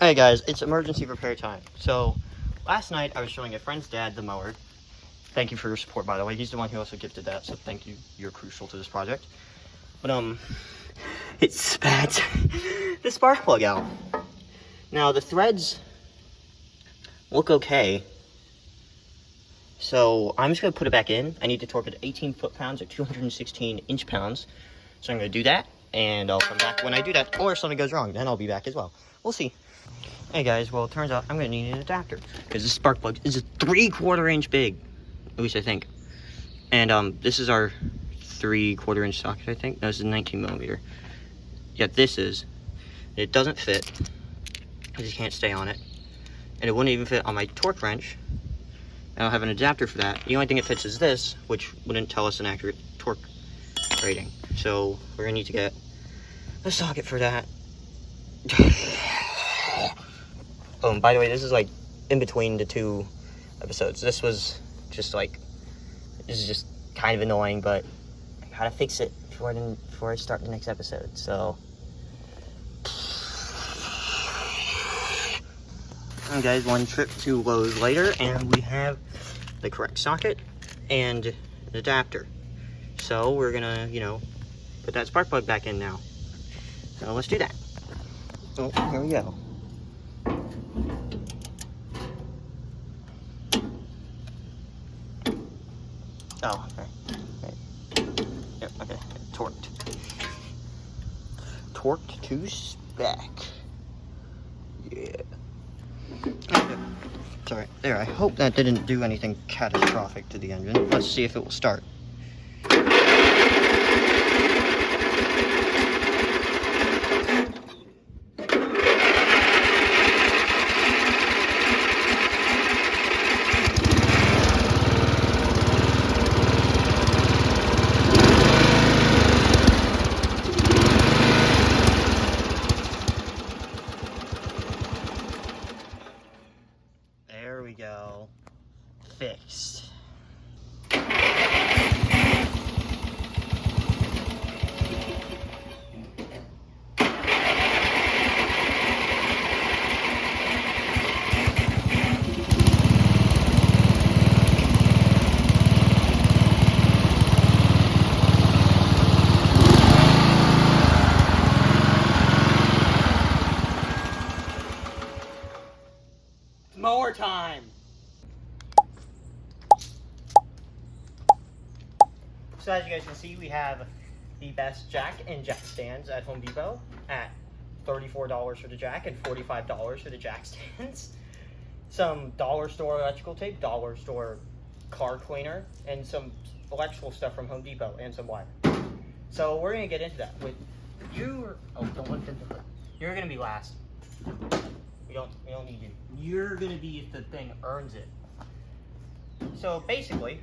Alright guys, it's emergency repair time. So, last night I was showing a friend's dad the mower. Thank you for your support, by the way. He's the one who also gifted that, so thank you. You're crucial to this project. But, it spat the spark plug out. Now, the threads look okay. So, I'm just going to put it back in. I need to torque it at 18 foot-pounds or 216 inch-pounds. So, I'm going to do that, and I'll come back when I do that. Or if something goes wrong, then I'll be back as well. We'll see. Hey guys, well, it turns out I'm going to need an adapter. Because this spark plug is a 3/4 inch big. At least I think. And this is our 3/4 inch socket, I think. No, this is 19 millimeter. Yeah, this is. It doesn't fit. I just can't stay on it. And it wouldn't even fit on my torque wrench. I don't have an adapter for that. The only thing it fits is this, which wouldn't tell us an accurate torque rating. So we're gonna need to get a socket for that. Oh, and by the way, this is like in between the two episodes. This was just like, this is just kind of annoying, but I gotta fix it before I start the next episode. So, alright guys, one trip to Lowe's later, and we have the correct socket and an adapter. So we're gonna, you know, put that spark plug back in now. So let's do that. Oh, here we go. Oh, okay. Yep, okay. Torqued. Torqued to spec. Yeah. Okay. Sorry. There, I hope that didn't do anything catastrophic to the engine. Let's see if it will start. There we go. Fixed. Mower time! So as you guys can see, we have the best jack and jack stands at Home Depot at $34 for the jack and $45 for the jack stands. Some dollar store electrical tape, dollar store car cleaner, and some electrical stuff from Home Depot and some wire. So we're gonna get into that with you. Oh, don't look at the hood. You're gonna be last. We don't need you. You're gonna be if the thing earns it. So basically,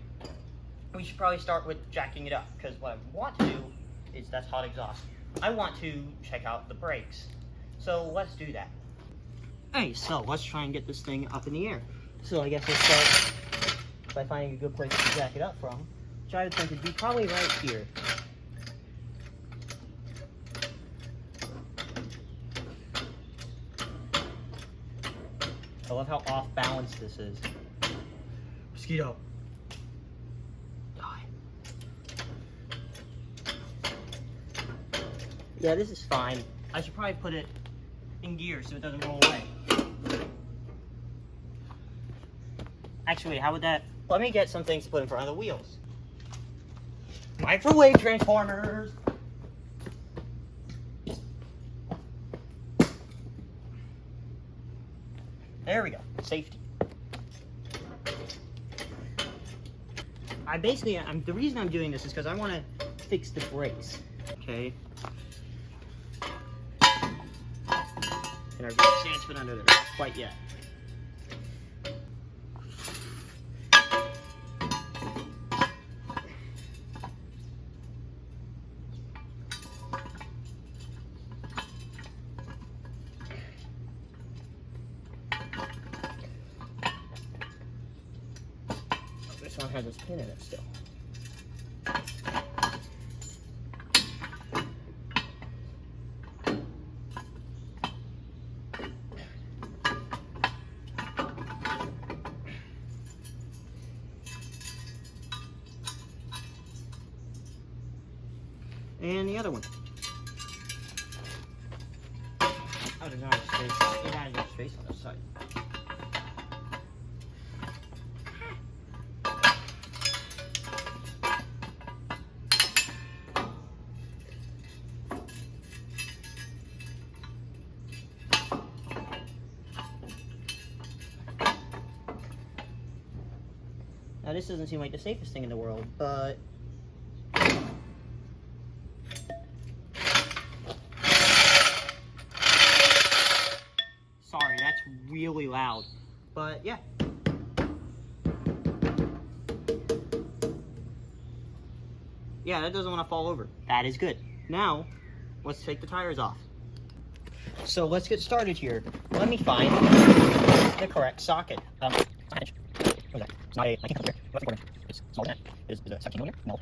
we should probably start with jacking it up, because what I want to do is, that's hot exhaust. I want to check out the brakes. So let's do that. Hey, so let's try and get this thing up in the air. So I guess we'll start by finding a good place to jack it up from, which I would think would be probably right here. I love how off balance this is. Mosquito. Die. Yeah, this is fine. I should probably put it in gear so it doesn't roll away. Actually, how would that... Let me get some things to put in front of the wheels. Microwave transformers! There we go. Safety. The reason I'm doing this is because I want to fix the brakes. Okay. And our brakes can't spin under there. Not quite yet. This one has a pin in it still. And the other one. Oh, there's not enough space. It has enough space on this side. Now this doesn't seem like the safest thing in the world, but sorry, that's really loud. But yeah. Yeah, that doesn't want to fall over. That is good. Now, let's take the tires off. So let's get started here. Let me find the correct socket. What is that? It's not a 19 millimeter. What's the quarter? It's smaller than that. Is it a 17 millimeter? No.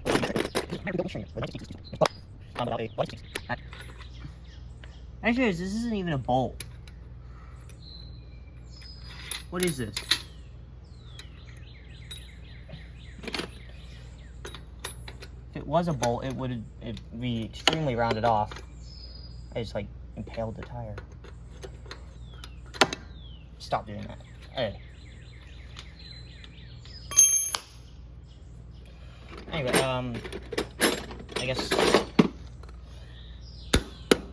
Actually, this isn't even a bolt. What is this? If it was a bolt, it'd be extremely rounded off. I just like impaled the tire. Stop doing that. Hey. Anyway, I guess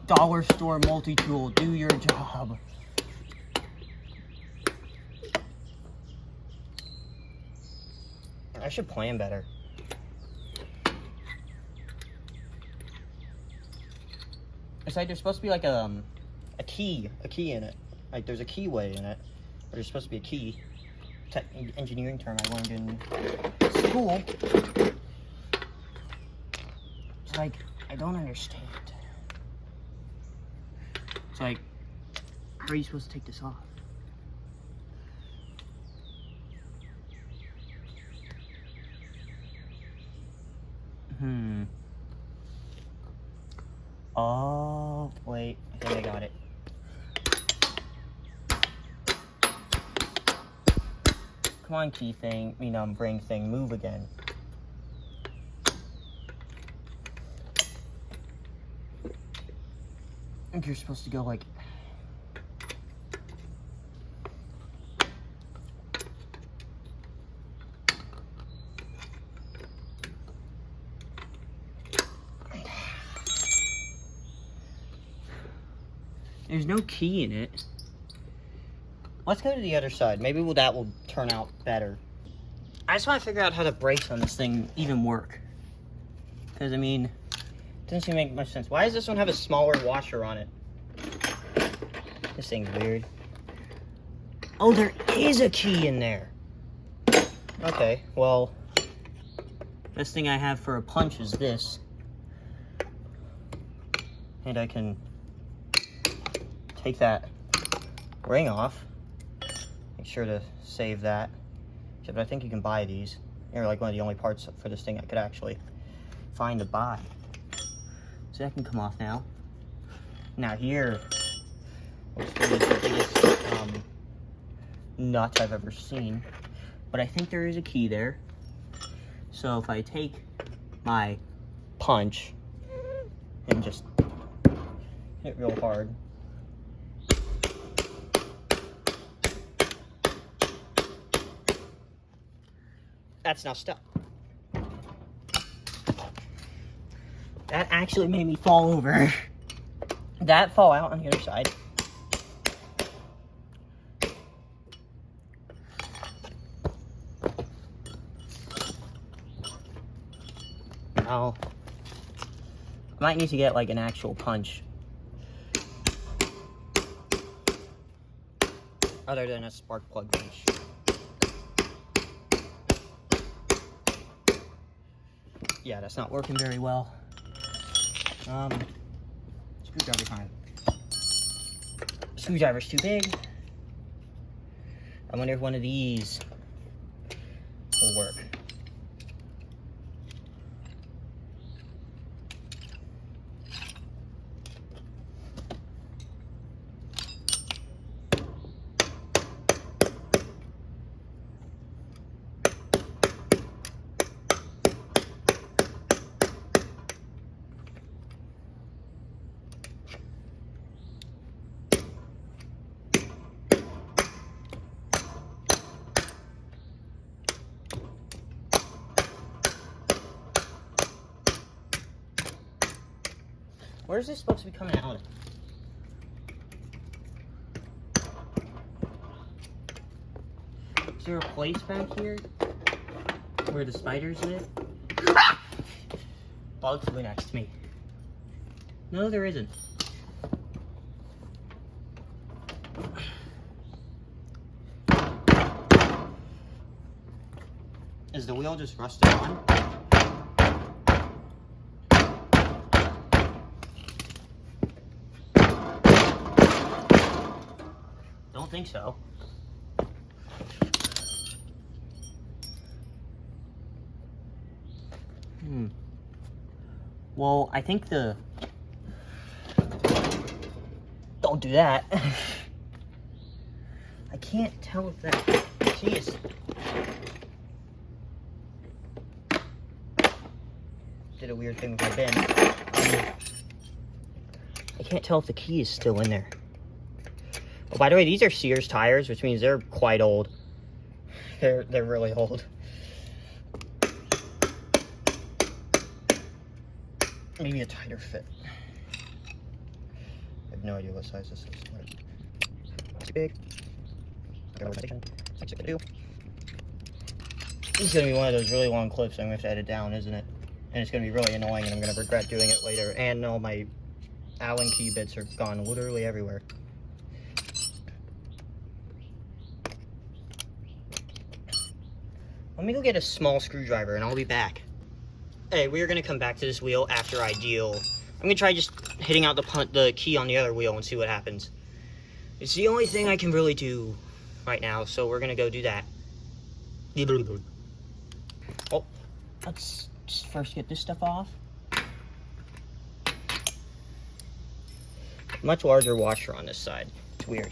dollar store multi-tool, do your job. I should plan better. It's like there's supposed to be like a key in it. Like there's a keyway in it. But there's supposed to be a key. Engineering term I learned in school. It's like, I don't understand. It's like, how are you supposed to take this off? Oh, wait, I think I got it. Come on, key thing, brain thing, move again. I think you're supposed to go like... There's no key in it. Let's go to the other side. Maybe that will turn out better. I just want to figure out how the brakes on this thing even work. Because, I mean, it doesn't seem to make much sense. Why does this one have a smaller washer on it? This thing's weird. Oh, there is a key in there. Okay, well, this thing I have for a punch is this. And I can take that ring off. Make sure to save that. Except I think you can buy these. They're like one of the only parts for this thing I could actually find to buy. So that can come off now. Now here, which is the biggest nut I've ever seen. But I think there is a key there. So if I take my punch and just hit real hard, that's now stuck. That actually made me fall over. That fall out on the other side. Now, I might need to get like an actual punch. Other than a spark plug wrench. Yeah, that's not working very well. Screwdriver time. Screwdriver's too big. I wonder if one of these will work. Where's this supposed to be coming out of? Is there a place back here where the spiders live? Bug flew next to me. No, there isn't. Is the wheel just rusted on? Don't think so. Well, I think the... Don't do that. I can't tell if that... Jeez. Did a weird thing with my bin. I can't tell if the key is still in there. Oh, by the way, these are Sears tires, which means they're quite old. They're really old. Maybe a tighter fit. I have no idea what size this is. Too big. This is gonna be one of those really long clips I'm gonna have to edit down, isn't it? And it's gonna be really annoying, and I'm gonna regret doing it later. And all my Allen key bits are gone literally everywhere. Let me go get a small screwdriver, and I'll be back. Hey, we are gonna come back to this wheel after I deal. I'm gonna try just hitting out the key on the other wheel and see what happens. It's the only thing I can really do right now, so we're gonna go do that. Oh, let's just first get this stuff off. Much larger washer on this side. It's weird.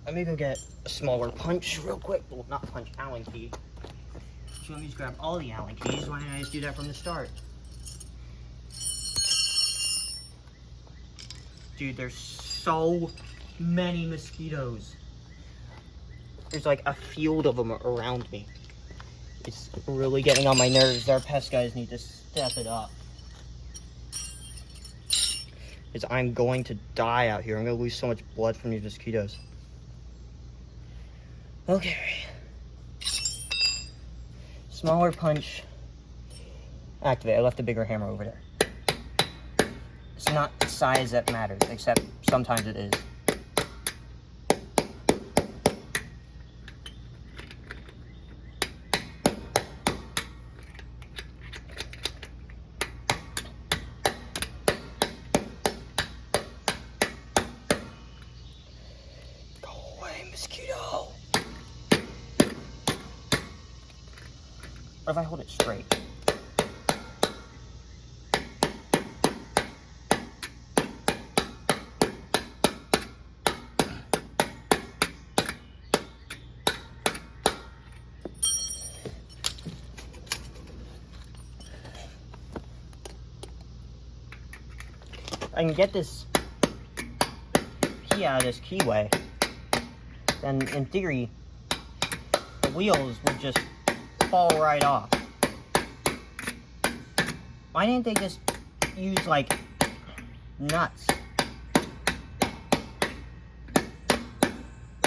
Let me go get a smaller punch real quick. Well, not punch, Allen key. So let me just grab all the Allen keys. Why didn't I just do that from the start? Dude, there's so many mosquitoes. There's like a field of them around me. It's really getting on my nerves. Our pest guys need to step it up. Because I'm going to die out here. I'm going to lose so much blood from these mosquitoes. Okay. Smaller punch. Activate. I left a bigger hammer over there. It's not the size that matters, except sometimes it is. Go away, mosquito. What if I hold it straight? I can get this key out of this keyway, then in theory, the wheels would just fall right off. Why didn't they just use, like, nuts?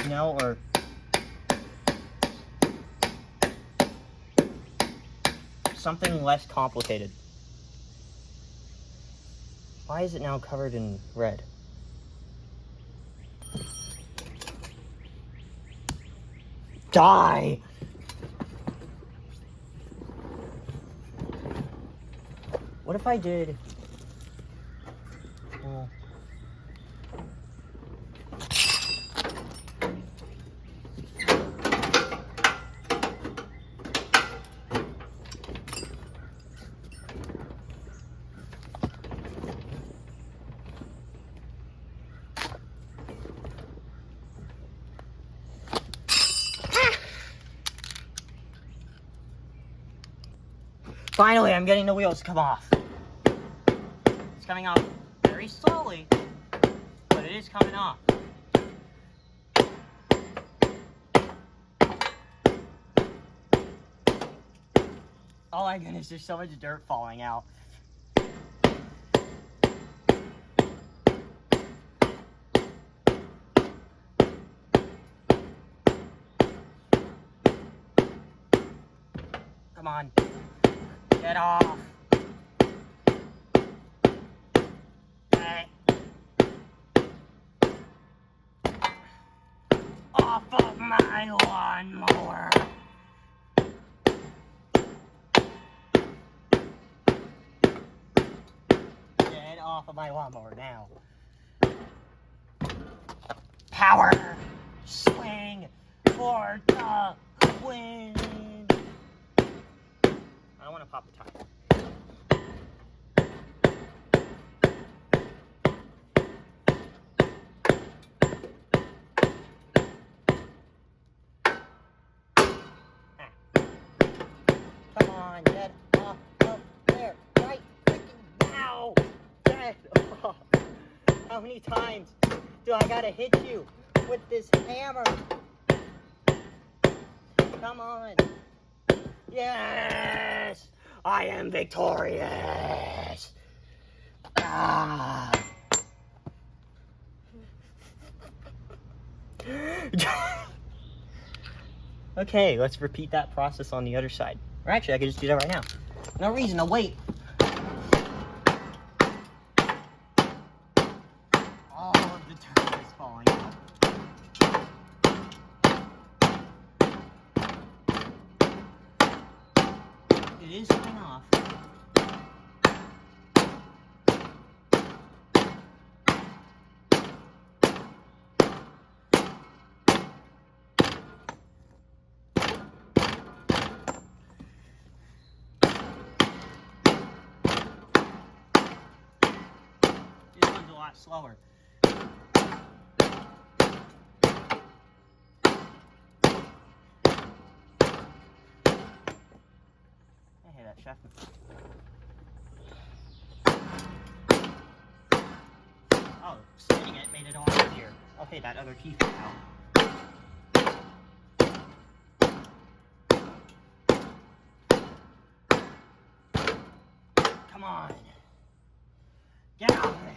You know, or... something less complicated. Why is it now covered in red? Die! What if I did... Finally, I'm getting the wheels to come off. It's coming off very slowly, but it is coming off. Oh my goodness, there's so much dirt falling out. Come on. Get off. Okay. Off of my lawnmower. Get off of my lawnmower now. Power. Swing for the win. I don't want to pop the tire. Come on, get off of there right freaking now. Get off. How many times do I gotta hit you with this hammer? Come on. Yes! I am victorious! Ah. Okay, let's repeat that process on the other side. Or actually, I could just do that right now. No reason to wait. All of the dirt is falling out. It is coming off. This one's a lot slower. That chef. Oh, spinning it made it all easier. Okay, that other key fell out. Come on. Get off of there.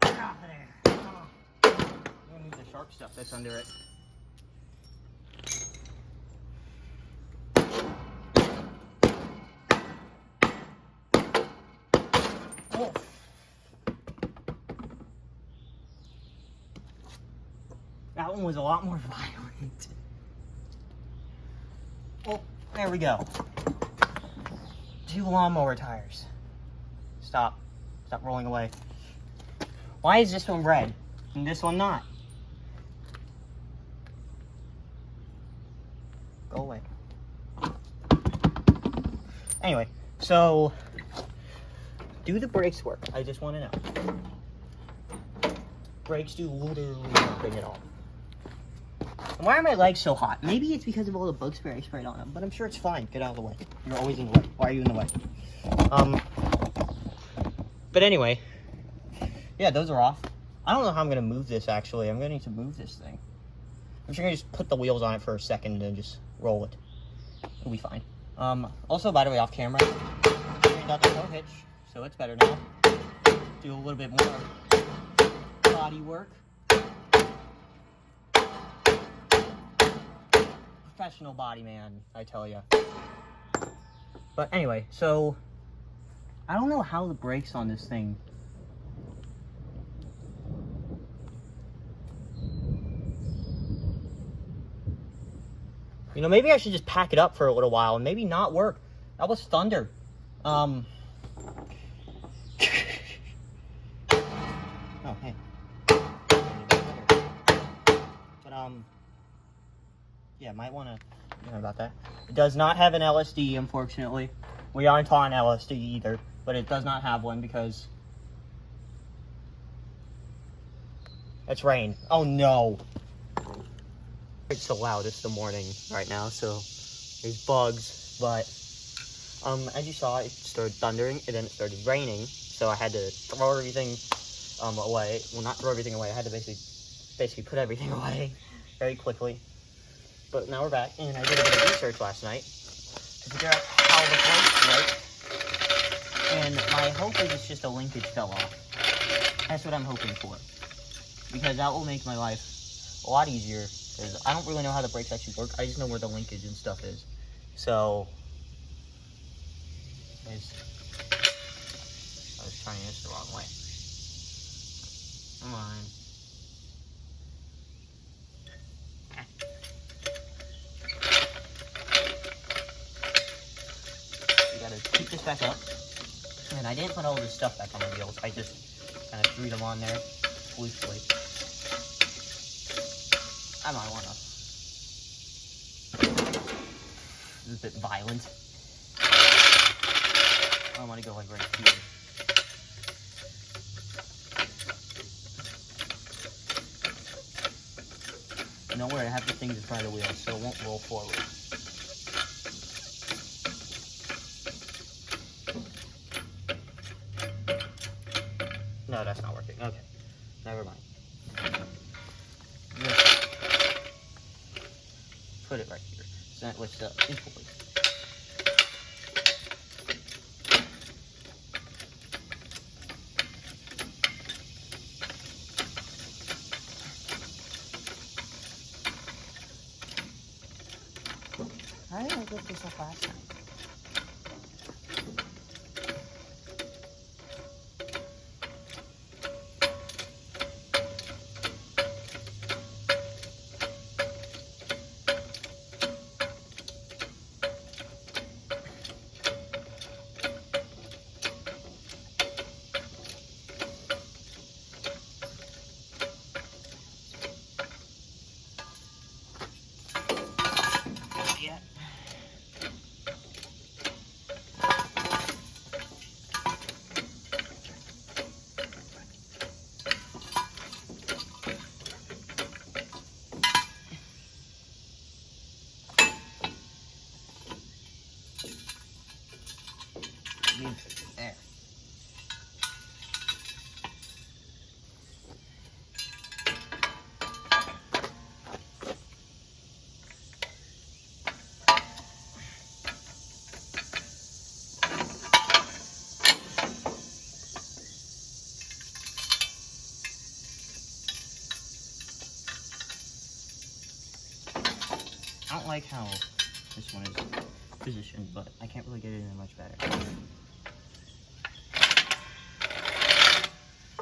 Get off of there. Come on. I'm gonna move the sharp stuff that's under it. Oh. That one was a lot more violent. Oh, there we go. 2 lawnmower tires. Stop. Stop rolling away. Why is this one red and this one not? Go away. Anyway, so do the brakes work? I just want to know. Brakes do literally nothing at all. And why are my legs so hot? Maybe it's because of all the bug spray I sprayed on them, but I'm sure it's fine. Get out of the way. You're always in the way. Why are you in the way? But anyway, yeah, those are off. I don't know how I'm going to move this, actually. I'm going to need to move this thing. I'm just going to just put the wheels on it for a second and then just roll it. It'll be fine. Also, by the way, off camera, I got the no hitch, so it's better now. Do a little bit more body work. Professional body man, I tell ya. But anyway, so I don't know how the brakes on this thing. You know, maybe I should just pack it up for a little while and maybe not work. That was thunder. Oh, hey. But, yeah, might want to, know about that. It does not have an LSD, unfortunately. We aren't on LSD either, but it does not have one because it's rain. Oh, no. It's so loud. It's the morning right now, so there's bugs, but as you saw, it started thundering and then it started raining, so I had to throw everything away. Well, not throw everything away. I had to basically put everything away very quickly. But now we're back, and I did a bit of research last night to figure out how the brakes work. And my hope is it's just a linkage fell off. That's what I'm hoping for, because that will make my life a lot easier. Because I don't really know how the brakes actually work. I just know where the linkage and stuff is. So, I was trying this the wrong way. Come on. You gotta keep this back up. And I didn't put all this stuff back on the wheels. I just kind of threw them on there loosely. I might want to. This is a bit violent. I want to go like right here. And don't worry, I have the things in front of the wheel, so it won't roll forward. No, that's not working. Okay, never mind. Just put it right here, so that lifts up equally. How did I lift this up last time? There. I don't like how this one is positioned, but I can't really get it in much better.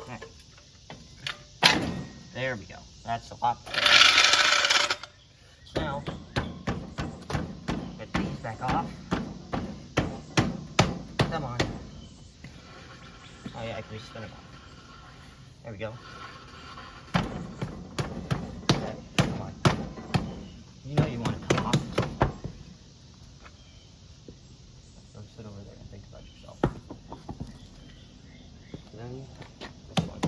Right. There we go. That's a lot better. So now, get these back off. Come on. Oh yeah, I can just spin it off. There we go. Okay, come on. You know you want to come off. So sit over there and think about yourself. Then this one.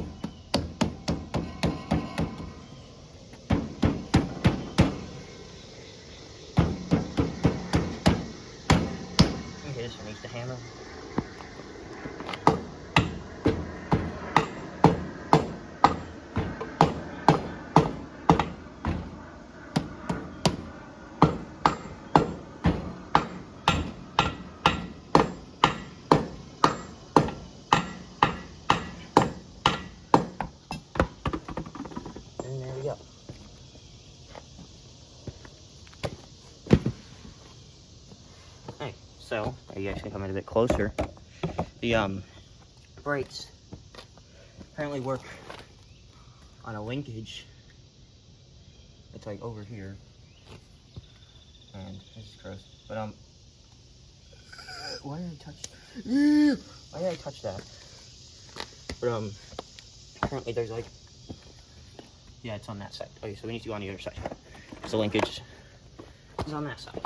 Okay, this one needs to hammer. And there we go. Hey, so are you guys can come in a bit closer? The brakes apparently work on a linkage. It's like over here, and this is gross. But why did I touch? Why did I touch that? But apparently there's like. Yeah, it's on that side. Okay, so we need to go on the other side. So the linkage is on that side.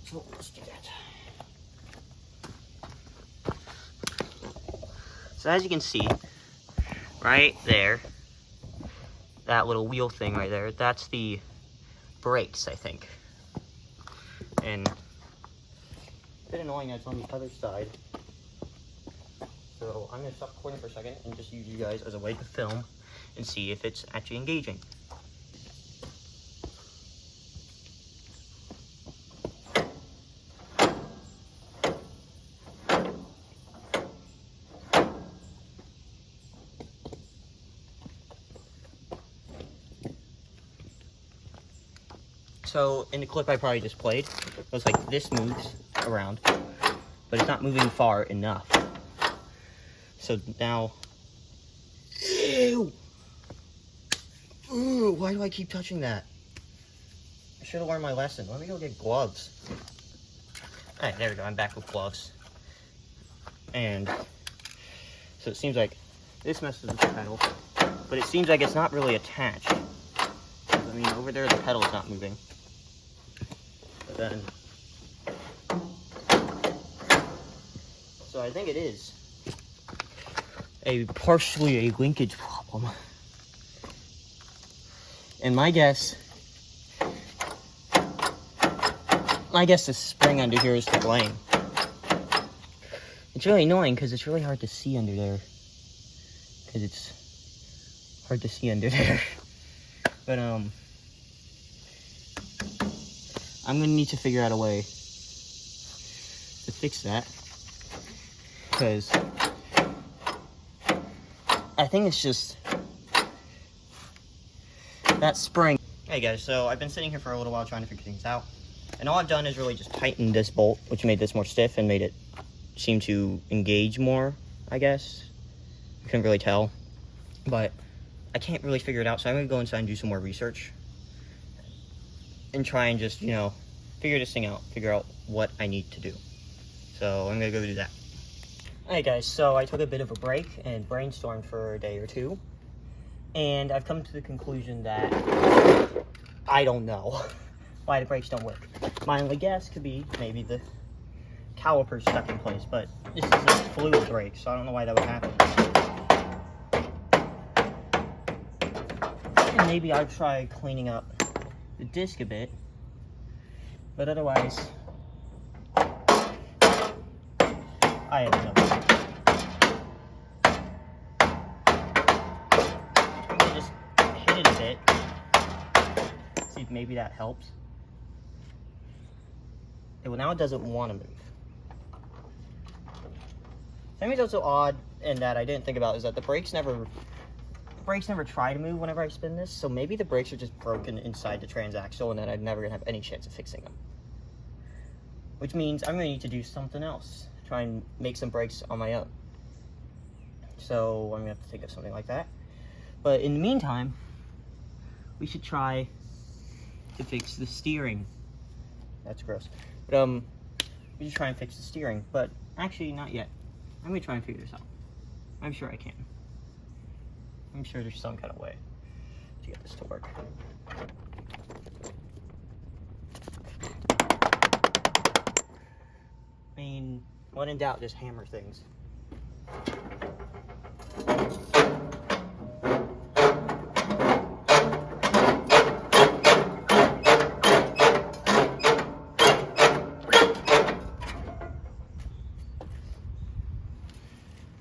So let's do that. So as you can see, right there, that little wheel thing right there, that's the brakes, I think. And a bit annoying that it's on the other side. So I'm gonna stop recording for a second and just use you guys as a way to film and see if it's actually engaging. So in the clip I probably just played, it was like this moves around, but it's not moving far enough. So now, ew! Ooh, why do I keep touching that? I should have learned my lesson. Let me go get gloves. Alright, there we go, I'm back with gloves. And so it seems like this messes with the pedal, but it seems like it's not really attached. I mean, over there the pedal's not moving. But then, so I think it is partially a linkage problem. And my guess the spring under here is to blame. It's really annoying because it's really hard to see under there. Because it's hard to see under there. But I'm gonna need to figure out a way to fix that, because I think it's just that spring. Hey guys, so I've been sitting here for a little while trying to figure things out, and all I've done is really just tighten this bolt, which made this more stiff and made it seem to engage more, I guess. I couldn't really tell, but I can't really figure it out, so I'm gonna go inside and do some more research and try and just, you know, figure this thing out, figure out what I need to do. So I'm gonna go do that. Alright guys, so I took a bit of a break and brainstormed for a day or two, and I've come to the conclusion that I don't know why the brakes don't work. My only guess could be maybe the caliper's stuck in place, but this is a fluid brake, so I don't know why that would happen. And maybe I'll try cleaning up the disc a bit, but otherwise I have no idea. I'm gonna just hit it a bit, see if maybe that helps. Well, now it doesn't want to move. Something that's so odd and that I didn't think about is that the brakes never try to move whenever I spin this, so maybe the brakes are just broken inside the transaxle and then I'm never gonna have any chance of fixing them. Which means I'm gonna need to do something else, try and make some brakes on my own. So I'm gonna have to think of something like that. But in the meantime, we should try to fix the steering. That's gross. But we should try and fix the steering, but actually not yet. I'm gonna try and figure this out. I'm sure I can. I'm sure there's some kind of way to get this to work. I mean, when in doubt, just hammer things.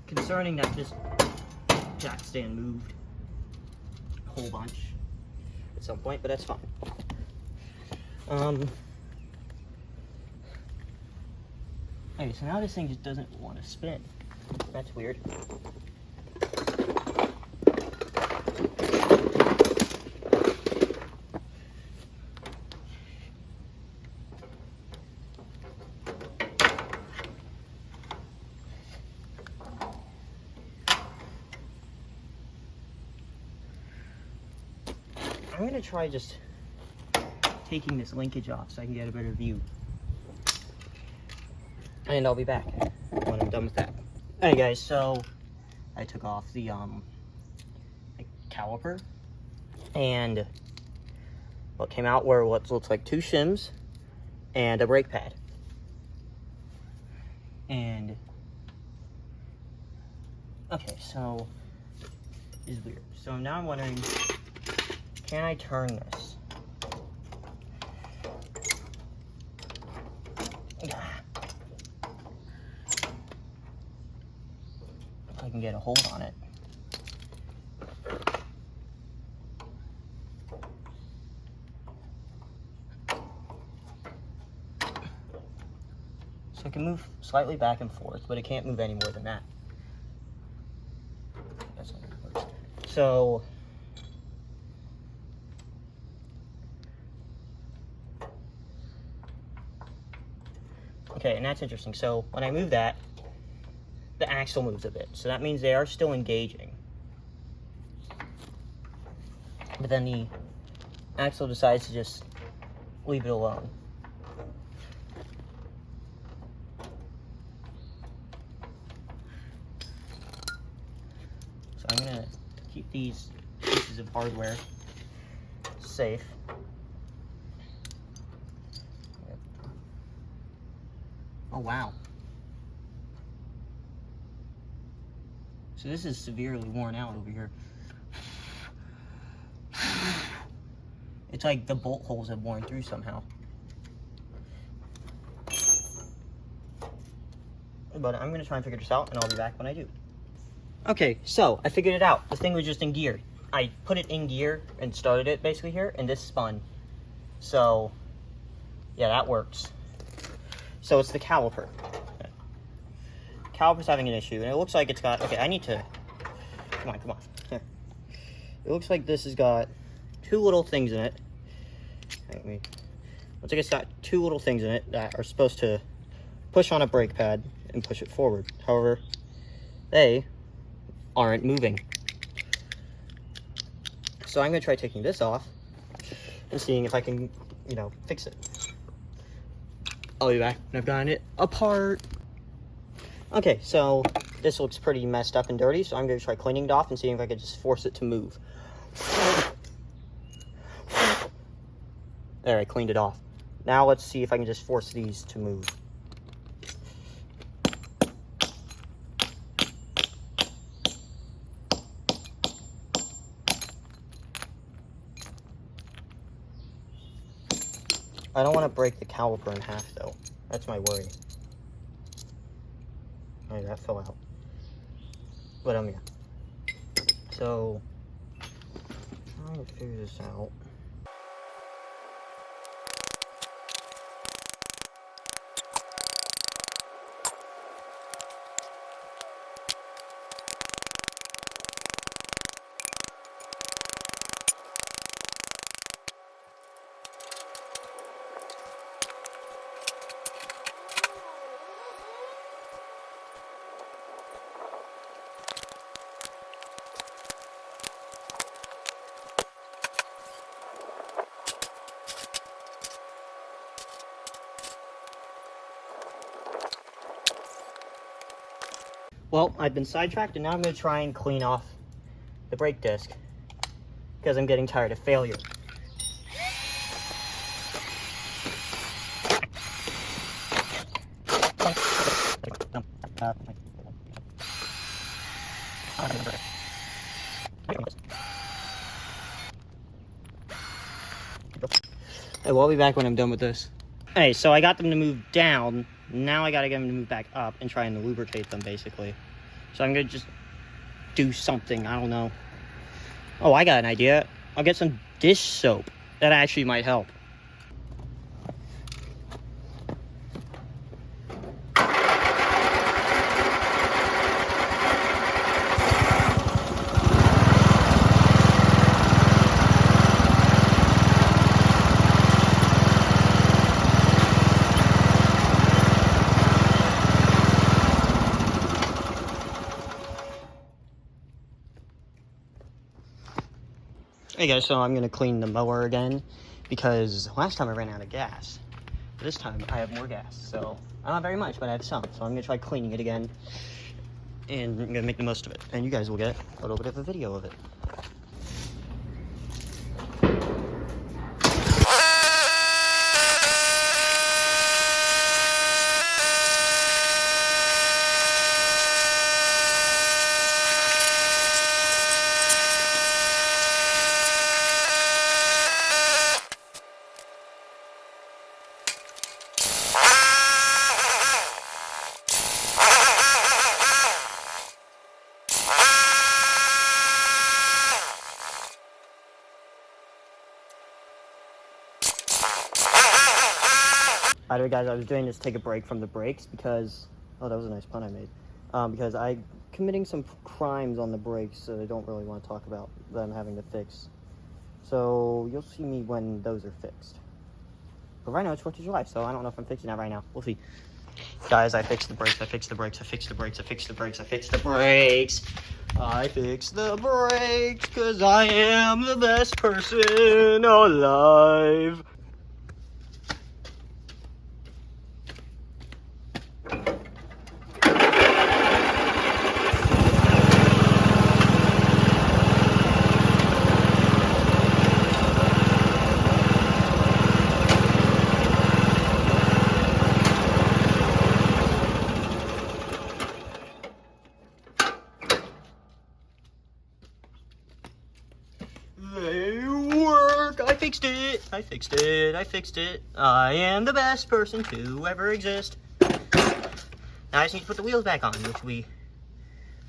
Concerning that this jack stand moved a whole bunch at some point, but that's fine. Okay, so now this thing just doesn't want to spin. That's weird. I'm gonna try just taking this linkage off so I can get a better view. And I'll be back when I'm done with that. Alright guys, so I took off the caliper, and what came out were what looks like 2 shims and a brake pad. And okay, so this is weird. So now I'm wondering can I turn this? If I can get a hold on it. So it can move slightly back and forth, but it can't move any more than that. That's not how it works. So okay, and that's interesting. So when I move that, the axle moves a bit. So that means they are still engaging. But then the axle decides to just leave it alone. So I'm gonna keep these pieces of hardware safe. Oh wow. So this is severely worn out over here. It's like the bolt holes have worn through somehow. But I'm gonna try and figure this out, and I'll be back when I do. Okay, so I figured it out. The thing was just in gear. I put it in gear and started it basically here, and this spun. So yeah, that works. So it's the caliper. Caliper's having an issue, and it looks like it's got, okay, I need to, come on. Here. It looks like this has got two little things in it. Looks like it's got two little things in it that are supposed to push on a brake pad and push it forward. However, they aren't moving. So I'm gonna try taking this off and seeing if I can, you know, fix it. I'll be back when I've gotten it apart. Okay, so this looks pretty messed up and dirty, so I'm going to try cleaning it off and seeing if I can just force it to move. There, I cleaned it off. Now let's see if I can just force these to move. I don't want to break the caliper in half, though. That's my worry. Oh, that fell out. But yeah. So, trying to figure this out. Well, I've been sidetracked, and now I'm going to try and clean off the brake disc because I'm getting tired of failure. Hey, well, I'll be back when I'm done with this. Hey, so I got them to move down. Now I gotta get them to move back up and try and lubricate them, basically. So I'm gonna just do something, I don't know. Oh, I got an idea. I'll get some dish soap. That actually might help. Hey guys, so I'm gonna clean the mower again because last time I ran out of gas. But this time I have more gas, so not very much, but I have some. So I'm gonna try cleaning it again, and I'm gonna make the most of it. And you guys will get a little bit of a video of it. By the way, guys, I was doing this to take a break from the brakes because... Oh, that was a nice pun I made. Because I'm committing some crimes on the brakes, so I don't really want to talk about them having to fix. So you'll see me when those are fixed. But right now it's 4th of July, so I don't know if I'm fixing that right now. We'll see. Guys, I fixed the brakes, I fixed the brakes, I fixed the brakes, I fixed the brakes, I fixed the brakes. I fixed the brakes, cause I am the best person alive. They work! I fixed it! I fixed it! I fixed it! I am the best person to ever exist. Now I just need to put the wheels back on, which will be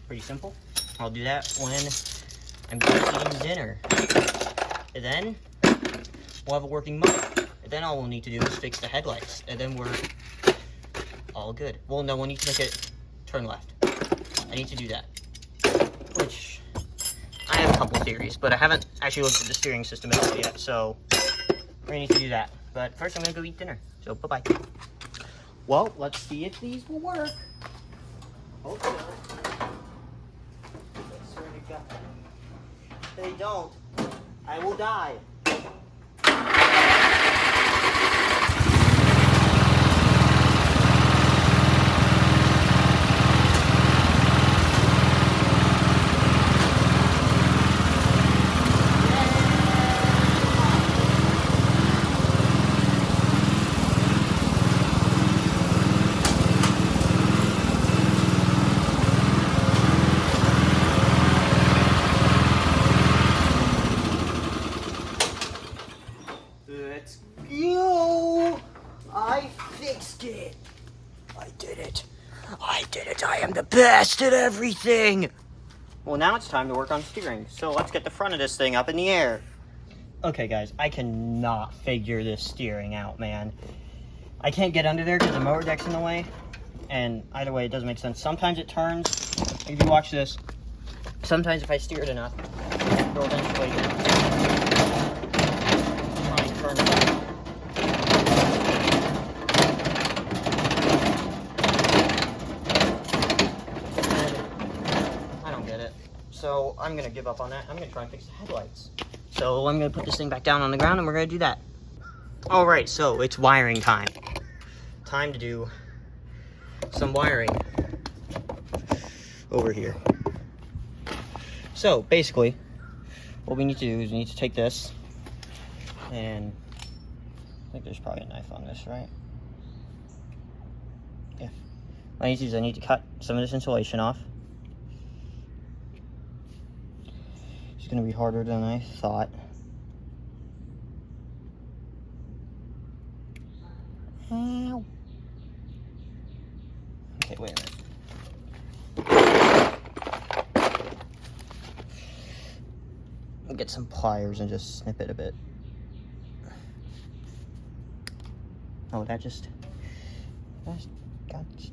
pretty simple. I'll do that when I'm done eating dinner. And then we'll have a working motor. And then all we'll need to do is fix the headlights. And then we're all good. Well, no, we'll need to make it turn left. I need to do that. Which... I have a couple theories, but I haven't actually looked at the steering system at all yet, so we're gonna need to do that. But first I'm gonna go eat dinner, so bye-bye. Well, let's see if these will work. Hope so. I swear to God. If they don't, I will die. Let's go! I fixed it! I did it! I did it! I am the best at everything! Well, now it's time to work on steering, so let's get the front of this thing up in the air. Okay, guys, I cannot figure this steering out, man. I can't get under there because the mower deck's in the way, and either way, it doesn't make sense. Sometimes it turns, if you watch this, sometimes if I steer it enough, it'll eventually try and turn it up. I don't get it. So I'm gonna give up on that. I'm gonna try and fix the headlights. So I'm gonna put this thing back down on the ground and we're gonna do that. All right, so it's wiring time. Time to do some wiring over here. So basically, what we need to do is we need to take this and I think there's probably a knife on this, right? Yeah. What I need to do is I need to cut some of this insulation off. It's gonna be harder than I thought. Ow. Okay, wait a minute. I'll get some pliers and just snip it a bit. Oh, that just... God darn it.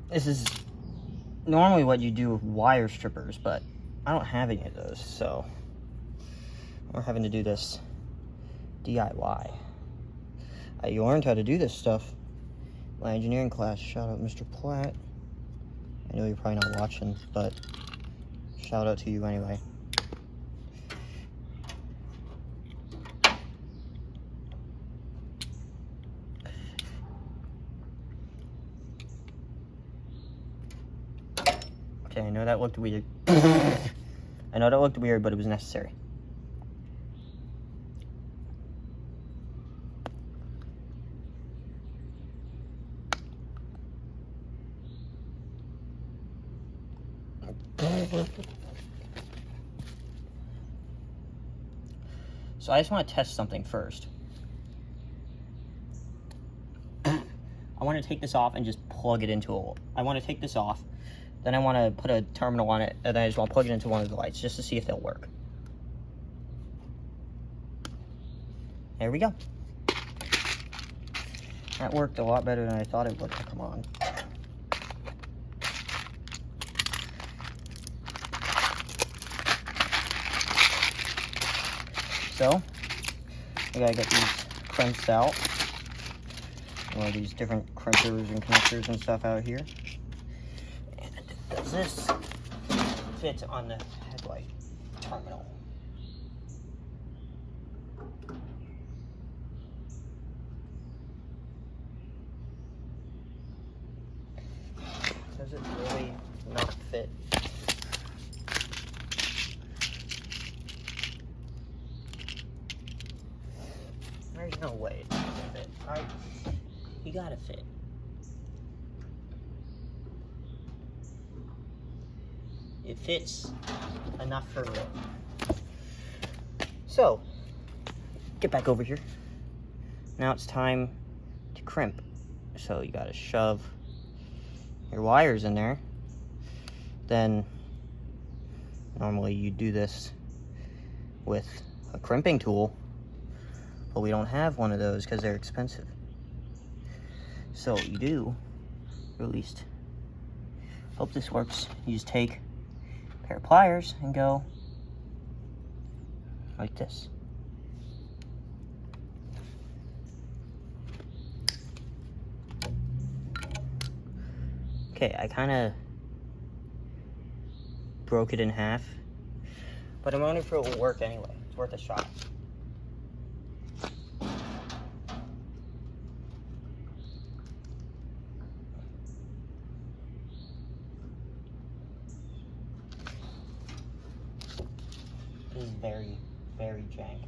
This is normally what you do with wire strippers, but I don't have any of those, so we're having to do this DIY. I learned how to do this stuff in my engineering class. Shout out Mr. Platt. I know you're probably not watching, but shout out to you anyway. Okay, I know that looked weird. I know that looked weird, but it was necessary. So I just want to test something first. I want to take this off and just plug it into I want to take this off, then I want to put a terminal on it, and then I just want to plug it into one of the lights just to see if they'll work. There we go. That worked a lot better than I thought it would. Come on. So, I gotta get these crimped out. All these different crimpers and connectors and stuff out here. And does this fit on the headlight terminal? Does it really not fit? There's no way it doesn't fit. You gotta fit. It fits enough for me. So, get back over here. Now it's time to crimp. So you gotta shove your wires in there. Then normally you do this with a crimping tool, but we don't have one of those because they're expensive. So what you do, or at least hope this works, you just take a pair of pliers and go like this. Okay, I kind of broke it in half, but I'm wondering if it will work anyway. It's worth a shot. This is very, very jank.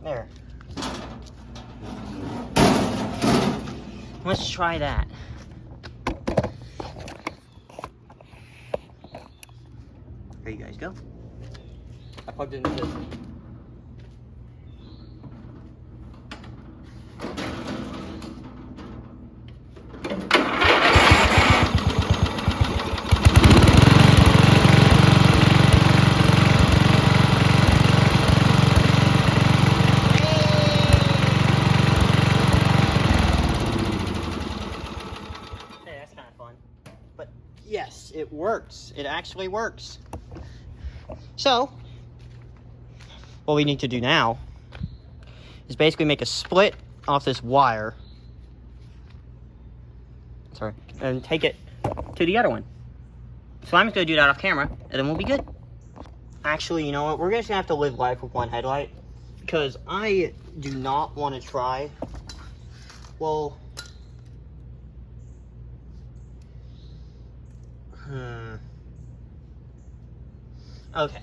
There. Let's try that. There you guys go. I plugged it into this. Yes, it works. It actually works. So, what we need to do now is basically make a split off this wire. Sorry. And take it to the other one. So I'm just going to do that off camera, and then we'll be good. Actually, you know what? We're just going to have to live life with one headlight, because I do not want to try. Well... Okay.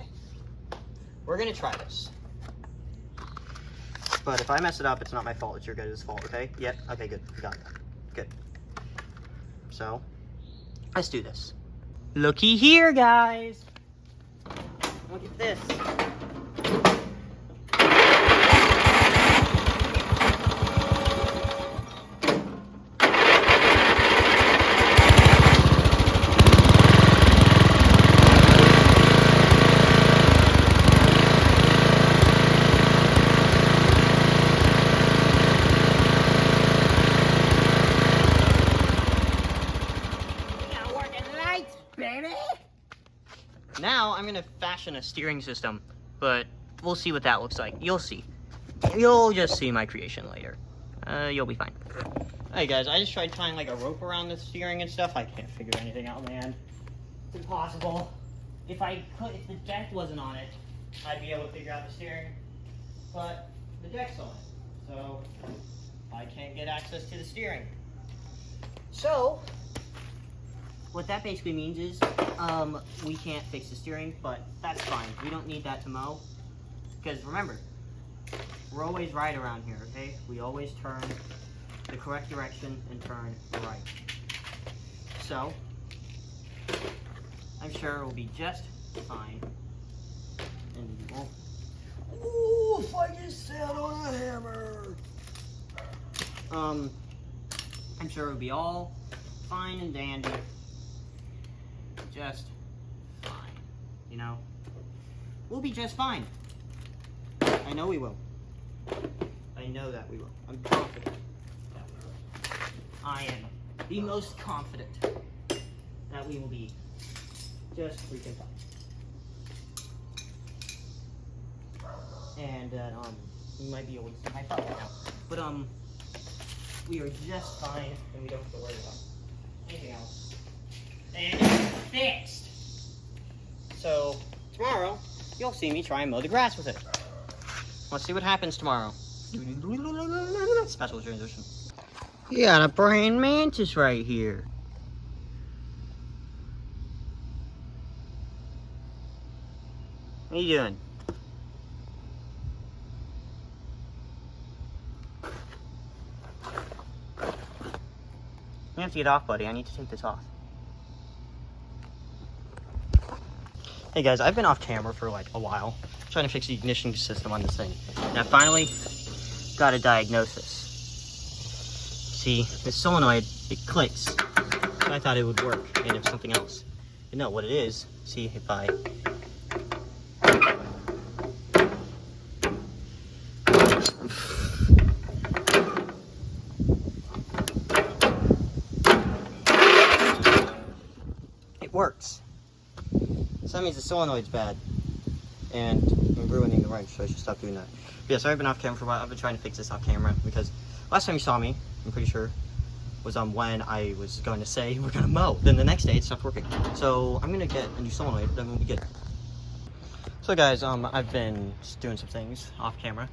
We're gonna try this. But if I mess it up, it's not my fault. It's your guys' fault, okay? Yep. Okay, good. We got it. Good. So, let's do this. Looky here, guys. Look at this. Now I'm gonna fashion a steering system, but we'll see what that looks like. You'll see. You'll just see my creation later. You'll be fine. Hey guys, I just tried tying like a rope around the steering and stuff. I can't figure anything out, man. It's impossible. If the deck wasn't on it, I'd be able to figure out the steering. But the deck's on it, so I can't get access to the steering. So, what that basically means is, we can't fix the steering, but that's fine. We don't need that to mow. Because remember, we're always right around here, okay? We always turn the correct direction and turn right. So, I'm sure it will be just fine. And you won't. Ooh, if I just sat on a hammer. I'm sure it'll be all fine and dandy. Just fine. You know? We'll be just fine. I know we will. I know that we will. I'm confident that we will. I am the most confident that we will be just freaking fine. And you might be able to see my butt right now. But we are just fine, and we don't have to worry about anything else. And it's fixed. So tomorrow you'll see me try and mow the grass with it. Let's see what happens tomorrow. Special transition. You got a praying mantis right here. What are you doing? You have to get off, buddy. I need to take this off. Hey guys, I've been off camera for like a while, trying to fix the ignition system on this thing. And I finally got a diagnosis. See, this solenoid, it clicks. So I thought it would work, and it's something else. But no, what it is, see if I... It works. So that means the solenoid's bad. And I'm ruining the wrench, so I should stop doing that. But yeah, so I've been off camera for a while. I've been trying to fix this off camera because last time you saw me, I'm pretty sure, was when I was going to say we're gonna mow. Then the next day it stopped working. So I'm gonna get a new solenoid, then we'll be good. So guys, I've been just doing some things off camera,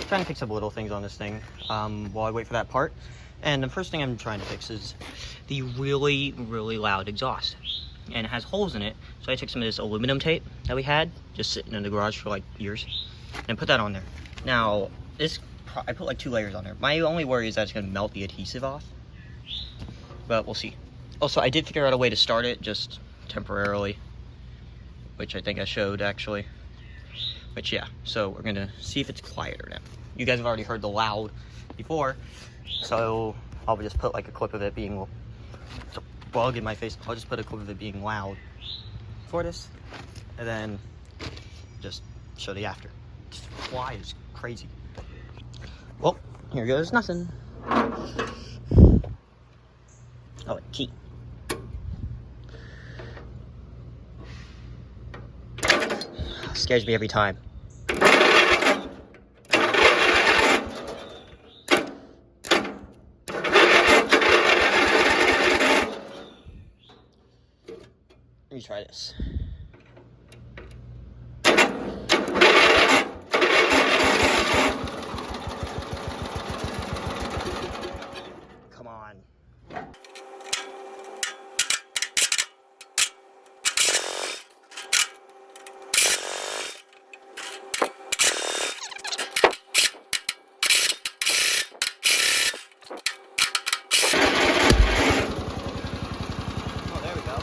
trying to fix up little things on this thing while I wait for that part. And the first thing I'm trying to fix is the really, really loud exhaust. And it has holes in it, so I took some of this aluminum tape that we had just sitting in the garage for like years and put that on there. Now I put like 2 layers on there. My only worry is that it's going to melt the adhesive off, but we'll see. Also, I did figure out a way to start it just temporarily, which I think I showed actually. Which yeah, so we're gonna see if it's quieter now. You guys have already heard the loud before, so I'll just put like a clip of it being bug in my face. I'll just put a clip of it being loud for this, and then just show the after. Just fly is crazy. Well, here goes nothing. Oh, key. Scares me every time. Let me try this. Come on. Oh, there we go.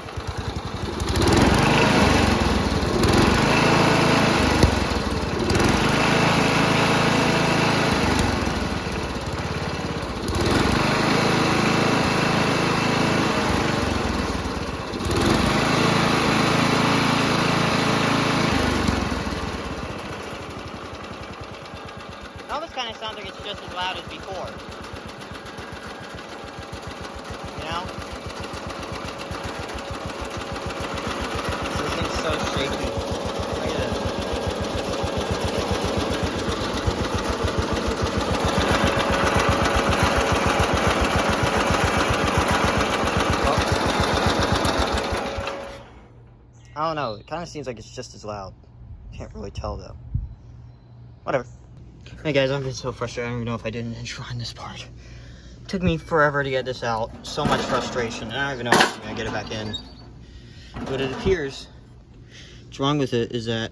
It almost kind of sounds like it's just as loud as before. You know? This thing's so shaky. Look at this. I don't know. It kind of seems like it's just as loud. Can't really tell though. Whatever. Hey guys, I'm just so frustrated. I don't even know if I did an intro on this part. It took me forever to get this out. So much frustration. I don't even know if I'm gonna get it back in. But it appears what's wrong with it is that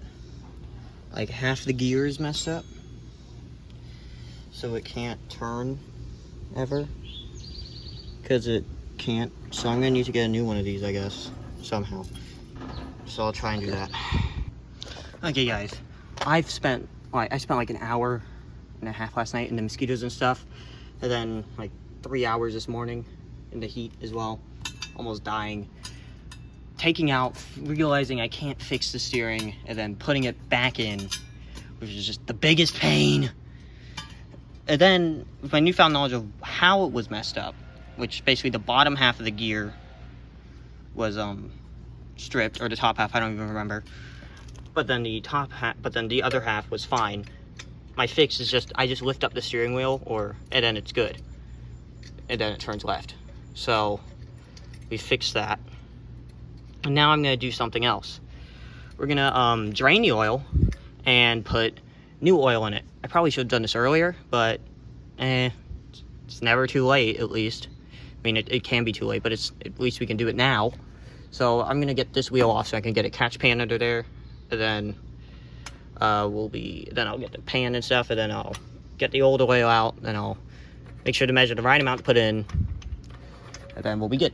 like half the gear is messed up. So it can't turn ever. because it can't. So I'm gonna need to get a new one of these, I guess, somehow. So I'll try and do that. Okay, guys, I spent like an hour and a half last night in the mosquitoes and stuff, and then like 3 hours this morning in the heat as well, almost dying. Taking out, realizing I can't fix the steering, and then putting it back in, which is just the biggest pain. And then my newfound knowledge of how it was messed up, which basically the bottom half of the gear was stripped, or the top half, I don't even remember. But then the the other half was fine. My fix is just, I just lift up the steering wheel, and then it's good. And then it turns left. So we fixed that. And now I'm gonna do something else. We're gonna drain the oil and put new oil in it. I probably should have done this earlier, but it's never too late, at least. I mean, it can be too late, but at least we can do it now. So I'm gonna get this wheel off so I can get a catch pan under there, and then I'll get the pan and stuff, and then I'll get the old oil out, and I'll make sure to measure the right amount to put in, and then we'll be good.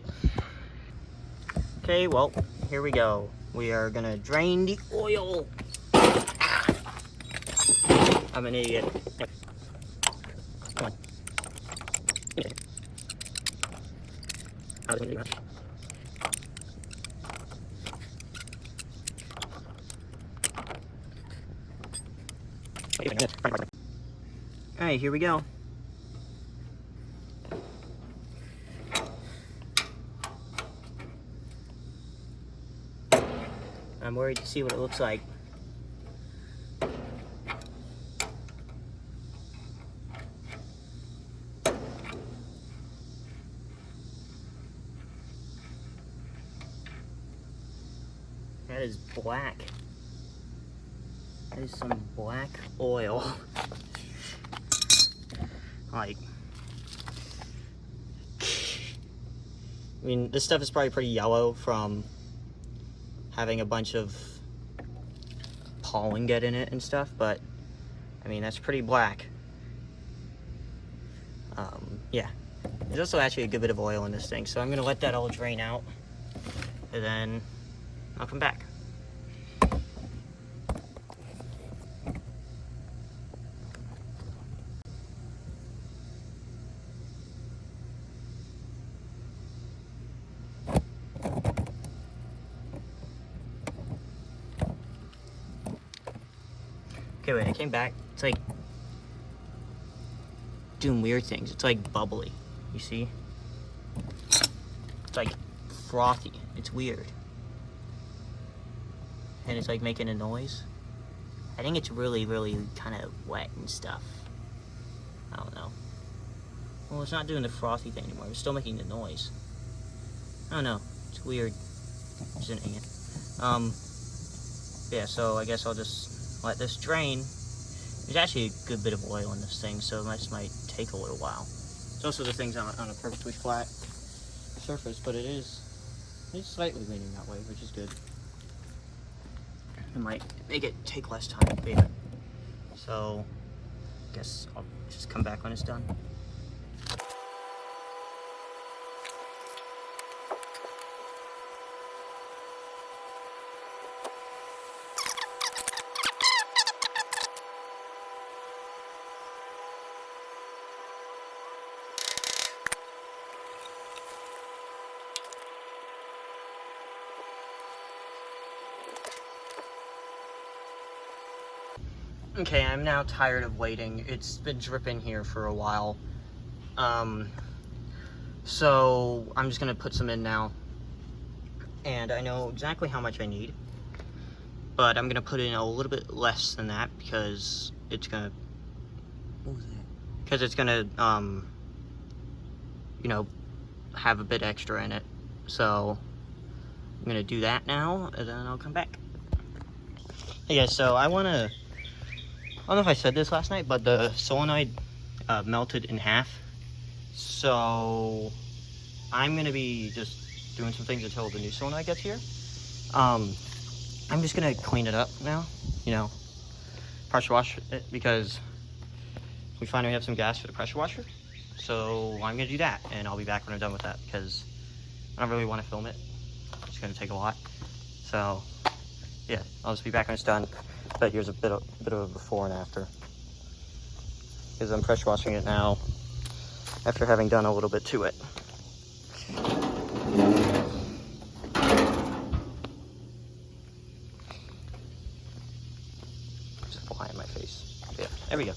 Okay, well, here we go. We are gonna drain the oil. I'm an idiot. Come on. Give me a second. Alright, here we go. I'm worried to see what it looks like. That is black. That is some black oil. Like, I mean, this stuff is probably pretty yellow from having a bunch of pollen get in it and stuff, but I mean, that's pretty black. Yeah, there's also actually a good bit of oil in this thing, so I'm gonna let that all drain out, and then I'll come back. Okay, wait, I came back. It's like doing weird things. It's like bubbly, you see? It's like frothy. It's weird. And it's like making a noise. I think it's really, really kind of wet and stuff. I don't know. Well, it's not doing the frothy thing anymore. It's still making the noise. I don't know. It's weird. Isn't it? Yeah, so I guess I'll just let this drain. There's actually a good bit of oil in this thing, so this might take a little while. It's also the thing's on a perfectly flat surface, but it's slightly leaning that way, which is good. It might make it take less time, yeah. So I guess I'll just come back when it's done. Okay, I'm now tired of waiting. It's been dripping here for a while. So I'm just gonna put some in now. And I know exactly how much I need. But I'm gonna put in a little bit less than that because it's gonna... What was that? Because it's gonna, you know, have a bit extra in it. So I'm gonna do that now, and then I'll come back. Hey guys, so I don't know if I said this last night, but the solenoid melted in half. So I'm gonna be just doing some things until the new solenoid gets here. I'm just gonna clean it up now, you know, pressure wash it, because we finally have some gas for the pressure washer. So I'm gonna do that, and I'll be back when I'm done with that, because I don't really want to film it. It's gonna take a lot. So yeah, I'll just be back when it's done. But here's a bit of a before and after, because I'm pressure washing it now after having done a little bit to it. Just fly in my face. Yeah, there we go.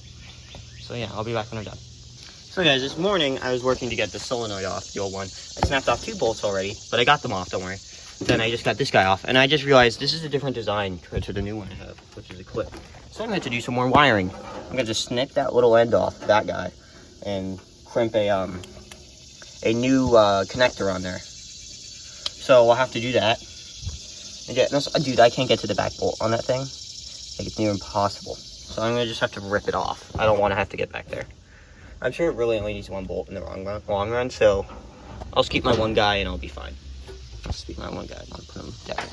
So yeah, I'll be back when I'm done. So guys, this morning I was working to get the solenoid off, the old one. I snapped off 2 bolts already, but I got them off, don't worry. Then I just got this guy off, and I just realized this is a different design to the new one I have, which is a clip. So I'm going to do some more wiring. I'm going to just snip that little end off, that guy, and crimp a new connector on there. So I'll have to do that. And yeah, dude, I can't get to the back bolt on that thing. Like, it's near impossible. So I'm going to just have to rip it off. I don't want to have to get back there. I'm sure it really only needs 1 bolt in the long run, so I'll just keep my 1 guy and I'll be fine. I'll just keep my 1 guy and I'll put him down.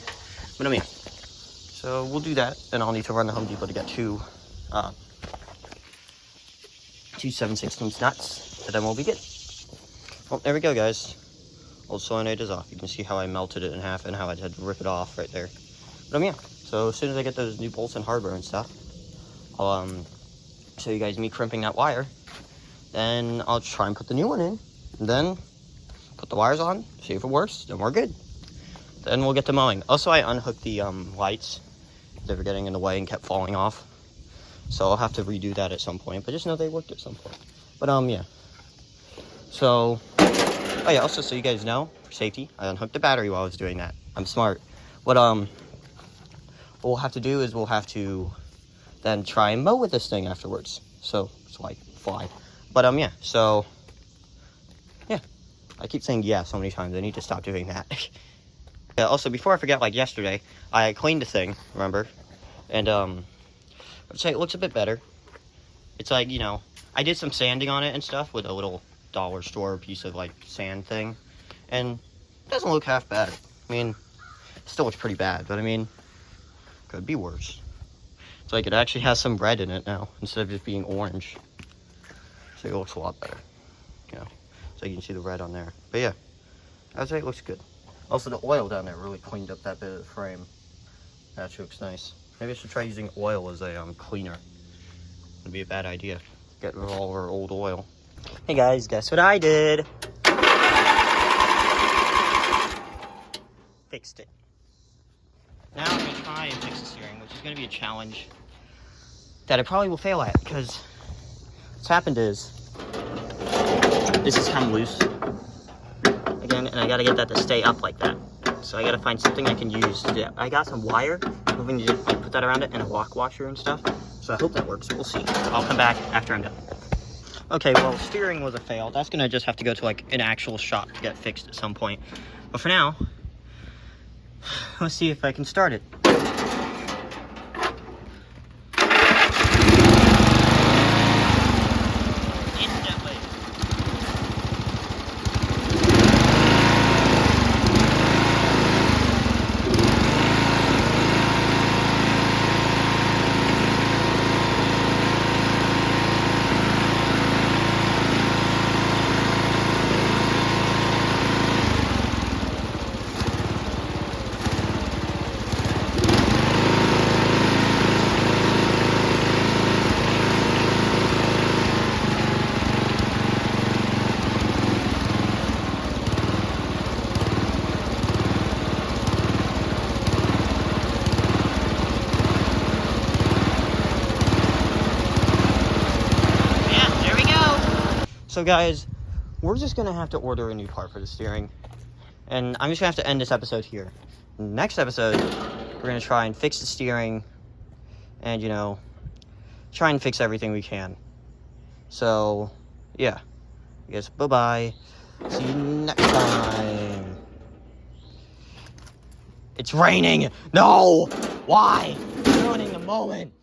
But yeah. So we'll do that, and I'll need to run to Home Depot to get 2 7/16 nuts, and then we'll be good. Well, there we go, guys. Old solenoid is off. You can see how I melted it in half and how I had to rip it off right there. But yeah. So as soon as I get those new bolts and hardware and stuff, I'll show you guys me crimping that wire. Then I'll try and put the new one in, and then put the wires on, see if it works, then we're good. Then we'll get to mowing. Also, I unhooked the lights. They were getting in the way and kept falling off. So I'll have to redo that at some point, but just know they worked at some point. But yeah. So, oh yeah, also so you guys know, for safety, I unhooked the battery while I was doing that. I'm smart. What what we'll have to do is we'll have to then try and mow with this thing afterwards. So it's like fly. But yeah, so yeah, I keep saying yeah so many times. I need to stop doing that. Yeah, also, before I forget, like yesterday, I cleaned the thing, remember? And I'd say it looks a bit better. It's like, you know, I did some sanding on it and stuff with a little dollar store piece of like sand thing, and it doesn't look half bad. I mean, it still looks pretty bad, but I mean, could be worse. It's like it actually has some red in it now instead of just being orange. So it looks a lot better, you know. So you can see the red on there. But yeah, I'd say it looks good. Also, the oil down there really cleaned up that bit of the frame. That looks nice. Maybe I should try using oil as a cleaner. Would be a bad idea. Get rid of all our old oil. Hey guys, guess what I did? Fixed it. Now I'm gonna try and fix the steering, which is gonna be a challenge that I probably will fail at, because what's happened is this is come loose again, and I gotta get that to stay up like that. So I gotta find something I can use to do that. I got some wire, hoping to just like put that around it, and a lock washer and stuff. So I hope that works. We'll see. I'll come back after I'm done. Okay, well, steering was a fail. That's gonna just have to go to like an actual shop to get fixed at some point. But for now, let's see if I can start it. So guys, we're just gonna have to order a new part for the steering, and I'm just gonna have to end this episode here. Next episode, we're gonna try and fix the steering, and you know, try and fix everything we can. So yeah, I guess bye bye. See you next time. It's raining. No, why? You're ruining the moment.